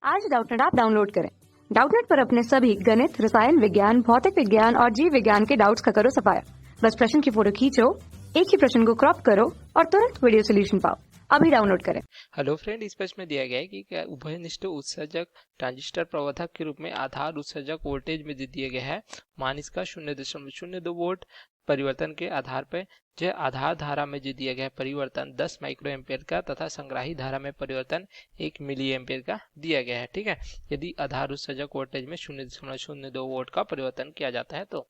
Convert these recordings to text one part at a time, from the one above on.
आज Doubtnut app download करें। Doubtnut पर अपने सभी गणित, रसायन विज्ञान, भौतिक विज्ञान और जीव विज्ञान के डाउट्स का करो सफाया। बस प्रश्न की फोटो खींचो, एक ही प्रश्न को क्रॉप करो और तुरंत वीडियो सोल्यूशन पाओ। अभी डाउनलोड करें। हेलो फ्रेंड, इस प्रश्न में दिया गया है कि क्या उभयनिष्ठ उत्सर्जक ट्रांजिस्टर प्रवर्धक के रूप में आधार उत्सर्जक वोल्टेज में दिया गया है मान इसका 0.02 वोल्ट परिवर्तन के आधार पर जो आधार धारा में जो दिया गया है परिवर्तन 10 माइक्रो एम्पियर का तथा संग्राही धारा में परिवर्तन 1 मिली एम्पियर का दिया गया है। ठीक है, यदि आधार उत्सर्जक वोल्टेज में 0.02 वोल्ट का परिवर्तन किया जाता है तो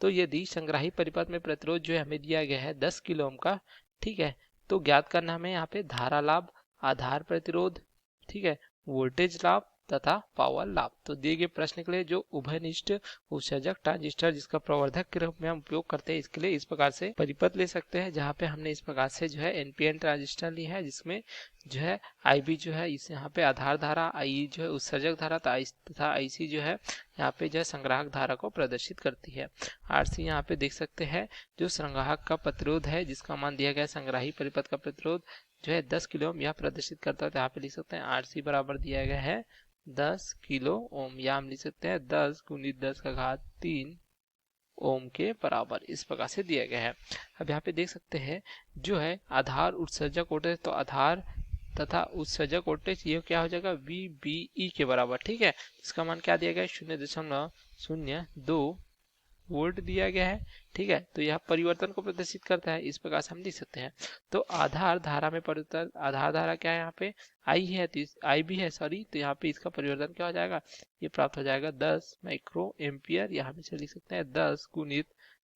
यदि संग्राही परिपथ में प्रतिरोध जो हमें दिया गया है 10 किलो ओम का, ठीक है, तो ज्ञात करना हमें यहाँ पे धारा लाभ, आधार प्रतिरोध, ठीक है, वोल्टेज लाभ तथा पावर लाभ। तो दिए गए प्रश्न के लिए जो उभयनिष्ठ उत्सर्जक ट्रांजिस्टर जिसका प्रवर्धक के रूप में हम उपयोग करते हैं, इसके लिए इस प्रकार से परिपथ ले सकते हैं, जहाँ पे हमने इस प्रकार से जो है एनपीएन ट्रांजिस्टर ली है, जिसमें जो है आईबी जो है इस यहाँ पे आधार धारा, आई जो है उत्सर्जक धारा तथा आईसी जो है यहाँ पे जो है संग्राहक धारा को प्रदर्शित करती है। आरसी यहाँ पे देख सकते हैं जो संग्राहक का प्रतिरोध है, जिसका मान दिया गया है संग्राही परिपथ का प्रतिरोध जो है 10 किलो ओम यह प्रदर्शित करता है। तो यहाँ पे लिख सकते हैं आरसी बराबर दिया गया है 10 किलो ओम, या हम लिख सकते हैं 10 गुणित 10 का घात 3 ओम के बराबर, इस प्रकार से दिया गया है। अब यहाँ पे देख सकते हैं जो है आधार उत्सर्जक वोल्टेज, तो आधार तथा उत्सर्जक वोल्टेज ये क्या हो जाएगा VBE के बराबर। ठीक है, इसका मान क्या दिया गया है 0.02 वोल्ट दिया गया है। ठीक है, तो यह परिवर्तन को प्रदर्शित करता है, इस प्रकार से हम लिख सकते हैं। तो आधार धारा में परिवर्तन, आधार धारा क्या है यहाँ पे आई है, तो आई भी है सॉरी, तो यहाँ पे इसका परिवर्तन क्या हो जाएगा, ये प्राप्त हो जाएगा 10 माइक्रो एम्पियर, यहाँ पे से लिख सकते हैं 10 गुणित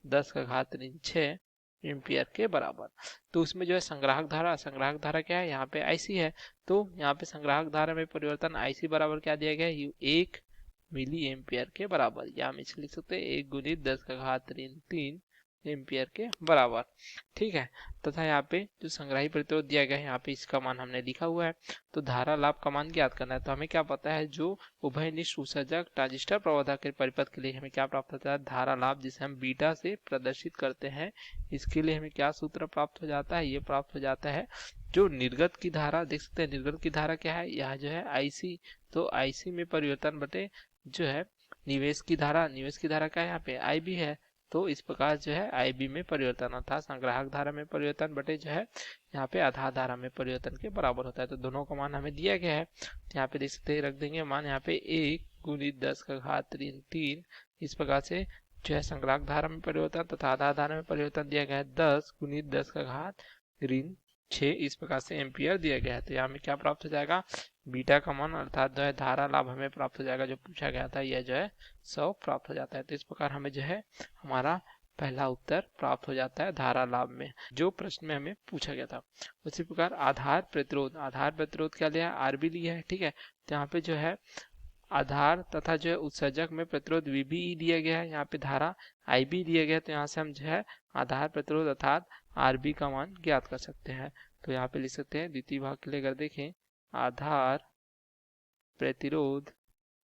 10 का घात 6 एम्पियर के बराबर। तो उसमें जो है संग्राहक धारा क्या है यहाँ पे आईसी है, तो यहाँ पे संग्राहक धारा में परिवर्तन आईसी बराबर क्या दिया गया है 1 मिली एम्पियर के बराबर, या हम इसे लिख सकते हैं 1 गुणित 10 का घात 3 एम्पियर के बराबर। ठीक है, तथा यहाँ पे जो संग्राही प्रतिरोध दिया गया है यहाँ पे इसका मान हमने लिखा हुआ है। तो धारा लाभ का मान ज्ञात करना है, तो हमें क्या पता है जो उभयनिष्ठ उत्सर्जक ट्रांजिस्टर प्रवर्धक के परिपथ के लिए हमें क्या प्राप्त होता है धारा लाभ, जिसे हम बीटा से प्रदर्शित करते हैं। इसके लिए हमें क्या सूत्र प्राप्त हो जाता है, ये प्राप्त हो जाता है जो निर्गत की धारा, देख सकते हैं निर्गत की धारा क्या है, यह जो है आईसी, तो आईसी में परिवर्तन बटे जो है निवेश की धारा क्या है यहाँ पे आईबी है, तो इस प्रकार जो है आईबी में परिवर्तन अर्थात संग्राहक धारा में परिवर्तन बटे जो है यहाँ पे आधार धारा में परिवर्तन के बराबर होता है। तो दोनों का मान हमें दिया गया है, तो यहाँ पे देख सकते हैं रख देंगे मान यहाँ पे 1 गुणित 10 का घात 3, इस प्रकार से जो है संग्राहक धारा में परिवर्तन तथा आधार धारा में परिवर्तन दिया गया है 10 गुणित 10 का घात 6, इस प्रकार से एम्पियर दिया गया है। तो यहाँ में क्या प्राप्त हो जाएगा बीटा का मान अर्थात जो है धारा लाभ हमें प्राप्त हो जाएगा, जो पूछा गया था यह जो है 100 प्राप्त हो जाता है। तो इस प्रकार हमें जो है हमारा पहला उत्तर प्राप्त हो जाता है धारा लाभ में, जो प्रश्न में हमें पूछा गया था। उसी प्रकार आधार प्रतिरोध क्या लिया है आरबी लिया है। ठीक है, तो यहाँ पे जो है आधार तथा जो है उत्सर्जक में प्रतिरोध VBE दिया गया है, यहाँ पे धारा IB दिया गया है, तो यहाँ से हम जो है आधार प्रतिरोध अर्थात RB का मान ज्ञात कर सकते हैं। तो यहाँ पे लिख सकते हैं द्वितीय भाग के लिए अगर देखें आधार प्रतिरोध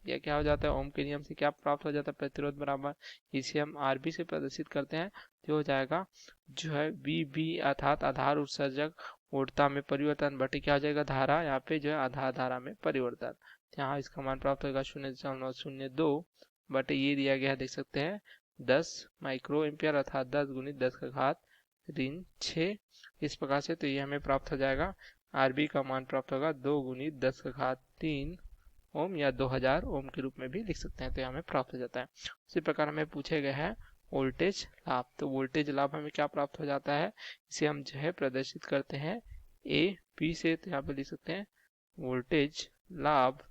यह क्या हो जाता है ओम के नियम से क्या प्राप्त हो जाता है प्रतिरोध बराबर, इसे हम RB से प्रदर्शित करते हैं, जो हो जाएगा जो है VB अर्थात आधार उत्सर्जक वोल्टता में परिवर्तन बटे क्या हो जाएगा धारा, यहाँ पे जो है आधार धारा में परिवर्तन, यहाँ इसका मान प्राप्त होगा 0.02 बटे ये दिया गया है देख सकते हैं 10 माइक्रो एम्पियर अर्थात 10 गुणित 10 का घात 6, इस प्रकार से। तो ये हमें प्राप्त हो जाएगा आरबी का मान प्राप्त होगा 2 गुणित 10 का घात 3 ओम या 2000 ओम के रूप में भी लिख सकते हैं, तो हमें प्राप्त हो जाता है। उसी प्रकार हमें पूछे गए हैं वोल्टेज लाभ, तो वोल्टेज लाभ हमें क्या प्राप्त हो जाता है, इसे हम जो है प्रदर्शित करते हैं ए बी से, तो यहाँ पे लिख सकते हैं वोल्टेज लाभ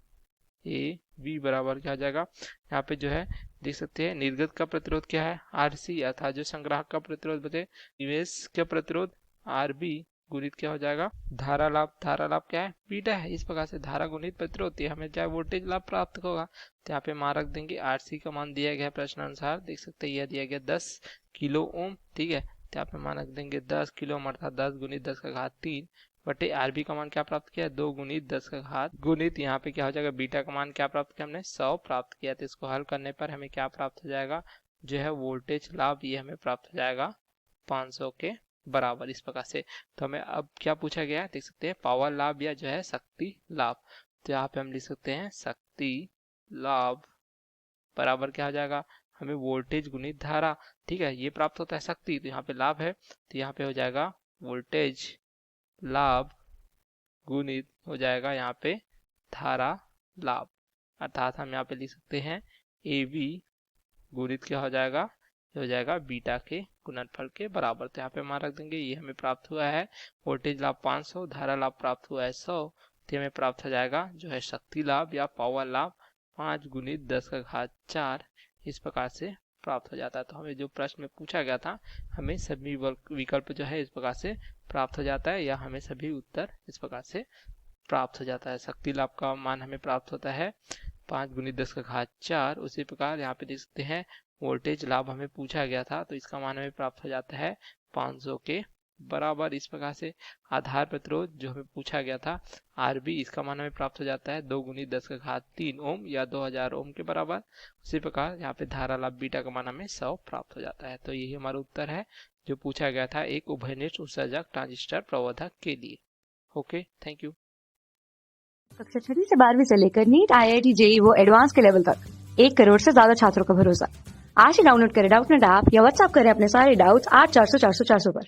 ए बी बराबर क्या हो जाएगा, यहाँ पे जो है देख सकते हैं निर्गत का प्रतिरोध क्या है आरसी अर्थात जो संग्राहक का प्रतिरोध बटे निवेश का प्रतिरोध आरबी गुणित क्या हो जाएगा धारा लाभ क्या है बीटा है, इस प्रकार से धारा गुणित प्रतिरोध हमें क्या वोल्टेज लाभ प्राप्त होगा। तो यहाँ पे मान रख देंगे आरसी का मान दिया गया प्रश्न अनुसार, देख सकते हैं यह दिया गया 10 किलो ओम। ठीक है, तो यहाँ पे मान रख देंगे 10 किलो ओम अर्थात 10 गुणित 10 का घात 3 बटे आरबी का मान क्या प्राप्त किया 2 गुणित 10 का घात गुणित यहाँ पे क्या हो जाएगा बीटा का मान क्या प्राप्त किया हमने 100 प्राप्त किया। तो इसको हल करने पर हमें क्या प्राप्त हो जाएगा जो है वोल्टेज लाभ, ये हमें प्राप्त हो जाएगा 500 के बराबर, इस प्रकार से। तो हमें अब क्या पूछा गया है देख सकते हैं पावर लाभ या जो है शक्ति लाभ। तो यहाँ पे हम लिख सकते हैं शक्ति लाभ बराबर क्या हो जाएगा, हमें वोल्टेज गुणित धारा, ठीक है, ये प्राप्त होता है शक्ति, तो यहाँ पे लाभ है, तो यहाँ पे हो जाएगा वोल्टेज लाभ गुणित हो जाएगा यहाँ पे धारा लाभ, अर्थात हम यहाँ पे लिख सकते हैं AB गुणित क्या हो जाएगा, ये हो जाएगा बीटा के गुणनफल के बराबर। तो यहाँ पे मान रख देंगे, ये हमें प्राप्त हुआ है वोल्टेज लाभ 500, धारा लाभ प्राप्त हुआ है 100, तो हमें प्राप्त हो जाएगा जो है शक्ति लाभ या पावर लाभ 5 गुणित 10 का घात 4 इस प्रकार से प्राप्त हो जाता है। तो हमें जो प्रश्न में पूछा गया था, हमें सभी विकल्प जो है इस प्रकार से प्राप्त हो जाता है, या हमें सभी उत्तर इस प्रकार से प्राप्त हो जाता है। शक्ति लाभ का मान हमें प्राप्त होता है 5 गुणित 10 का घात 4। उसी प्रकार यहाँ पे देख सकते हैं वोल्टेज लाभ हमें पूछा गया था, तो इसका मान हमें प्राप्त हो जाता है 500 के बराबर। इस प्रकार से आधार प्रतिरोध जो हमें पूछा गया था RB, इसका मान हमें प्राप्त हो जाता है 2 गुणित 10 का घात 3 ओम या 2000 ओम के बराबर। उसी प्रकार यहाँ पे धारा लाभ बीटा का मान हमें 100 प्राप्त हो जाता है। तो यही हमारा उत्तर है जो पूछा गया था एक उभयनिष्ठ उत्सर्जक ट्रांजिस्टर प्रवर्धक के लिए। Okay, thank you. कक्षा 6 से 12वीं से लेकर नीट, IIT, JEE वो एडवांस के लेवल तक 1 करोड़ से ज्यादा छात्रों का भरोसा। आज ही डाउनलोड करें डाउटनेट ऐप या व्हाट्सएप करें अपने सारे डाउट्स 8400 400 400 पर।